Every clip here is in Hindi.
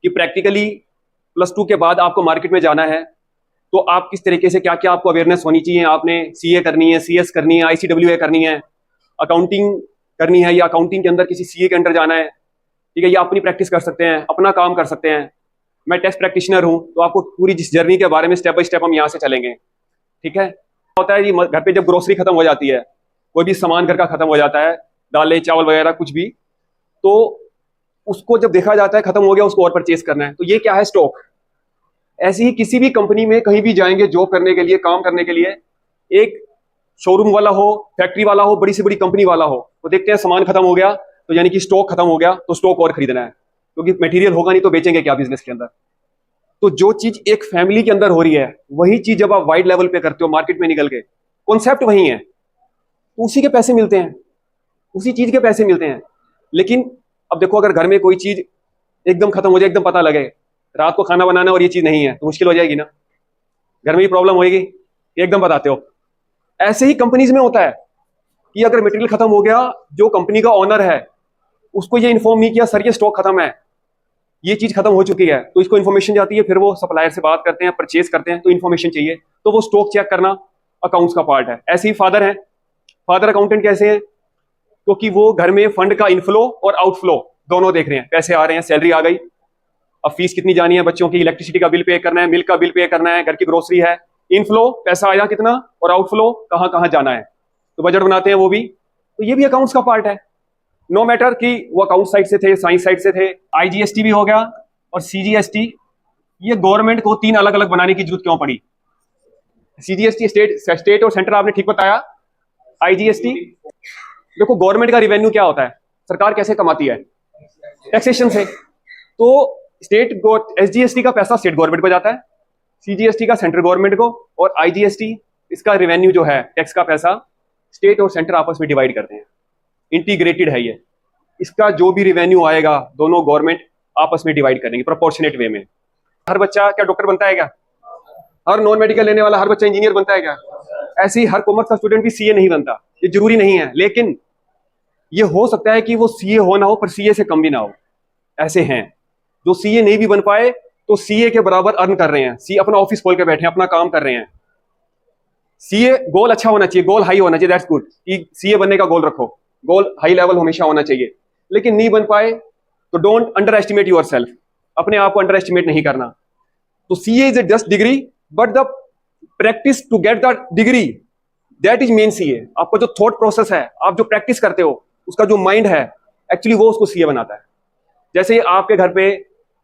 कि प्रैक्टिकली +2 के बाद आपको मार्केट में जाना है तो आप किस तरीके से क्या क्या आपको अवेयरनेस होनी चाहिए। आपने सीए करनी है, सीएस करनी है, आईसीडब्ल्यूए करनी है, अकाउंटिंग करनी है, या अकाउंटिंग के अंदर किसी सीए के अंडर जाना है, ठीक है, या अपनी प्रैक्टिस कर सकते हैं, अपना काम कर सकते हैं। मैं टेस्ट प्रैक्टिशनर हूं, तो आपको पूरी जिस जर्नी के बारे में स्टेप बाय स्टेप हम यहाँ से चलेंगे, ठीक है। होता है जी, घर पे जब ग्रोसरी खत्म हो जाती है, कोई भी सामान घर का खत्म हो जाता है, दालें चावल वगैरह कुछ भी, तो उसको जब देखा जाता है खत्म हो गया, उसको और परचेज करना है, तो ये क्या है, स्टॉक। ऐसे ही किसी भी कंपनी में कहीं भी जाएंगे जॉब करने के लिए, काम करने के लिए, एक शोरूम वाला हो, फैक्ट्री वाला हो, बड़ी से बड़ी कंपनी वाला हो, तो देखते हैं सामान खत्म हो गया तो यानी कि स्टॉक खत्म हो गया, तो स्टॉक और खरीदना है, क्योंकि मटेरियल होगा नहीं तो बेचेंगे क्या बिजनेस के अंदर। तो जो चीज एक फैमिली के अंदर हो रही है, वही चीज जब आप वाइड लेवल पे करते हो, मार्केट में निकल के, कॉन्सेप्ट वही है, तो उसी के पैसे मिलते हैं, उसी चीज के पैसे मिलते हैं। लेकिन अब देखो, अगर घर में कोई चीज एकदम खत्म हो जाए, एकदम पता लगे रात को खाना बनाना और ये चीज नहीं है, तो मुश्किल हो जाएगी ना, घर में भी प्रॉब्लम होएगी, एकदम बताते हो। ऐसे ही कंपनीज में होता है कि अगर मटेरियल खत्म हो गया, जो कंपनी का ओनर है उसको ये इन्फॉर्म नहीं किया, सर ये स्टॉक खत्म है, ये चीज खत्म हो चुकी है, तो इसको इन्फॉर्मेशन जाती है, फिर वो सप्लायर से बात करते हैं, परचेज करते हैं, तो इन्फॉर्मेशन चाहिए, तो वो स्टॉक चेक करना अकाउंट्स का पार्ट है। ऐसे ही फादर है, फादर अकाउंटेंट कैसे हैं, क्योंकि वो घर में फंड का इनफ्लो और आउटफ्लो दोनों देख रहे हैं, पैसे आ रहे हैं, सैलरी आ गई, अब फीस कितनी जानी है बच्चों की, इलेक्ट्रिसिटी का बिल पे करना है, मिल्क का बिल पे करना है, घर की ग्रोसरी है, इनफ्लो पैसा आया कितना और आउटफ्लो कहाँ कहाँ जाना है, तो बजट बनाते हैं वो भी, तो ये भी अकाउंट्स का पार्ट है। नो मैटर कि वो अकाउंट साइड से थे, साइंस साइड से थे। आईजीएसटी भी हो गया और सीजीएसटी, ये गवर्नमेंट को 3 अलग अलग बनाने की जरूरत क्यों पड़ी। सीजीएसटी स्टेट और सेंटर, आपने ठीक बताया। आईजीएसटी, देखो गवर्नमेंट का रिवेन्यू क्या होता है, सरकार कैसे कमाती है, टैक्सेशन से, तो स्टेट एसजीएसटी का पैसा स्टेट गवर्नमेंट को जाता है, सीजीएसटी का सेंट्रल गवर्नमेंट को, और आईजीएसटी इसका रिवेन्यू जो है, टैक्स का पैसा, स्टेट और सेंटर आपस में डिवाइड करते हैं, इंटीग्रेटेड है ये। इसका जो भी रिवेन्यू आएगा दोनों गवर्नमेंट आपस में डिवाइड करेंगे प्रोपोर्शनेट वे में। हर बच्चा क्या डॉक्टर बनता है क्या, हर नॉन मेडिकल लेने वाला हर बच्चा इंजीनियर बनता है क्या, ऐसे ही हर कॉमर्स का स्टूडेंट भी सीए नहीं बनता, ये जरूरी नहीं है, लेकिन ये हो सकता है कि वो सीए हो ना हो पर सीए से कम भी ना हो। ऐसे हैं जो सीए नहीं भी बन पाए तो सीए के बराबर अर्न कर रहे हैं, सीए अपना ऑफिस खोल के बैठे हैं, अपना काम कर रहे हैं। सीए गोल अच्छा होना चाहिए, गोल हाई होना चाहिए, दैट्स गुड कि सीए बनने का गोल रखो, गोल हाई लेवल हमेशा होना चाहिए, लेकिन नहीं बन पाए तो don't underestimate yourself, अपने आप को अंडर एस्टिमेट नहीं करना। तो CA is a just degree, but the practice to get the degree, that is main CA. आपका जो थॉट प्रोसेस है, आप जो प्रैक्टिस करते हो, उसका जो माइंड है, एक्चुअली वो उसको सीए बनाता है। जैसे आपके घर पे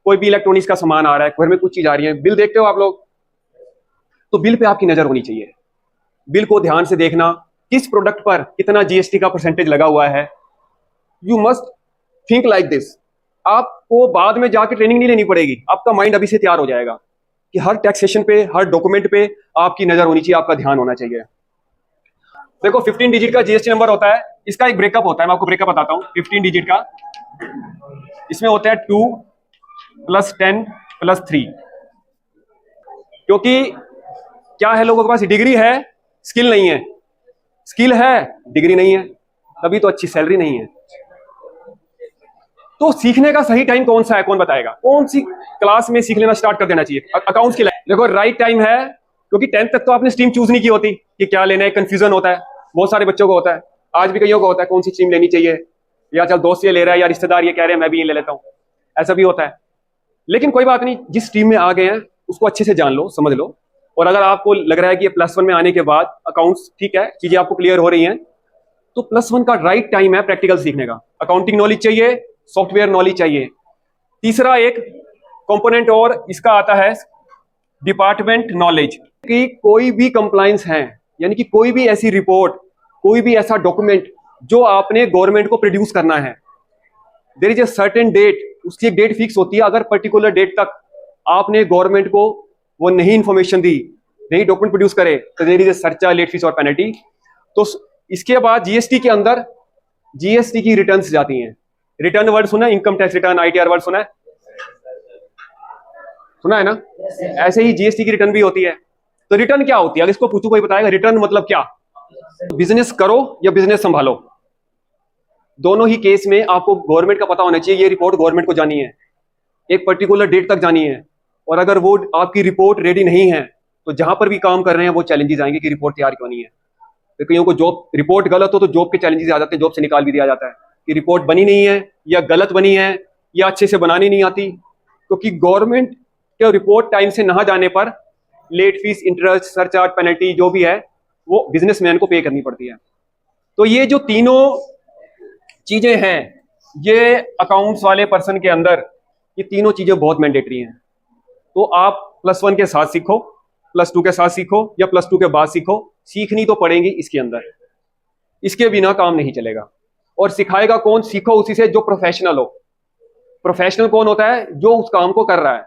कोई भी इलेक्ट्रॉनिक्स का सामान आ रहा है, घर में कुछ चीज आ रही है, बिल देखते हो आप लोग, तो बिल पे आपकी नजर होनी चाहिए, बिल को ध्यान से देखना, किस प्रोडक्ट पर कितना जीएसटी का परसेंटेज लगा हुआ है। You must think like this. आपको बाद में जाके ट्रेनिंग नहीं लेनी पड़ेगी, आपका माइंड अभी से तैयार हो जाएगा कि हर टैक्सेशन पे, हर डॉक्यूमेंट पे आपकी नजर होनी चाहिए, आपका ध्यान होना चाहिए। देखो 15 डिजिट का जीएसटी नंबर होता है, इसका एक ब्रेकअप होता है, मैं आपको ब्रेकअप बताता हूं 15 डिजिट का। इसमें होता है 2 + 10 + 3, क्योंकि क्या है, लोगों के पास डिग्री है, स्किल नहीं है, स्किल है डिग्री नहीं है, तभी तो अच्छी सैलरी नहीं है। तो सीखने का सही टाइम कौन सा है, कौन बताएगा, कौन सी क्लास में सीख लेना स्टार्ट कर देना चाहिए अकाउंट्स के लिए। देखो राइट टाइम है, क्योंकि 10th तक तो आपने स्ट्रीम चूज नहीं की होती कि क्या लेना है, कंफ्यूजन होता है, बहुत सारे बच्चों को होता है, आज भी कईयों को होता है कौन सी स्ट्रीम लेनी चाहिए, या चल दोस्त ये ले रहा है या रिश्तेदार ये कह रहे हैं मैं भी ये ले लेता हूं, ऐसा भी होता है। लेकिन कोई बात नहीं, जिस स्ट्रीम में आ गए हैं उसको अच्छे से जान लो, समझ लो, और अगर आपको लग रहा है कि +1 में आने के बाद अकाउंट्स ठीक है, चीजें आपको क्लियर हो रही हैं, तो +1 का राइट टाइम है प्रैक्टिकल सीखने का। अकाउंटिंग नॉलेज चाहिए, सॉफ्टवेयर नॉलेज चाहिए। तीसरा एक कंपोनेंट और इसका आता है डिपार्टमेंट नॉलेज, कि कोई भी कंप्लायंस है, यानी कि कोई भी ऐसी रिपोर्ट, कोई भी ऐसा डॉक्यूमेंट जो आपने गवर्नमेंट को प्रोड्यूस करना है, there is a certain date, उसकी एक डेट फिक्स होती है। अगर पर्टिकुलर डेट तक आपने गवर्नमेंट को वो नहीं इंफॉर्मेशन दी, नहीं डॉक्यूमेंट प्रोड्यूस करे, तो there is a surcharge, late fee और पेनल्टी। तो इसके बाद जीएसटी के अंदर जीएसटी की रिटर्न्स जाती हैं। रिटर्न वर्ड सुना है, income tax return, ITR word सुना है, सुना है ना। ऐसे ही जीएसटी की रिटर्न भी होती है। तो रिटर्न क्या होती है, अगर इसको पूछो कोई बताएगा रिटर्न मतलब क्या। बिजनेस करो या बिजनेस संभालो, दोनों ही केस में आपको गवर्नमेंट का पता होना चाहिए, ये रिपोर्ट गवर्नमेंट को जानी है। एक पर्टिकुलर डेट तक जानी है, और अगर वो आपकी रिपोर्ट रेडी नहीं है तो जहां पर भी काम कर रहे हैं वो चैलेंजेस आएंगे कि रिपोर्ट तैयार क्यों नहीं है। तो कईयों को जॉब रिपोर्ट गलत हो तो जॉब के चैलेंजेस आ जाते हैं, जॉब से निकाल भी दिया जाता है कि रिपोर्ट बनी नहीं है या गलत बनी है या अच्छे से बनानी नहीं आती, क्योंकि गवर्नमेंट के रिपोर्ट टाइम से ना जाने पर late fee, interest, surcharge, penalty जो भी है वो बिजनेसमैन को पे करनी पड़ती है। तो ये जो तीनों चीजें हैं ये अकाउंट्स वाले पर्सन के अंदर, ये तीनों चीजें बहुत मैंडेटरी हैं। तो आप +1 के साथ सीखो, +2 के साथ सीखो या +2 के बाद सीखो, सीखनी तो पड़ेगी इसके अंदर, इसके बिना काम नहीं चलेगा। और सिखाएगा कौन? सीखो उसी से जो प्रोफेशनल हो। प्रोफेशनल कौन होता है? जो उस काम को कर रहा है।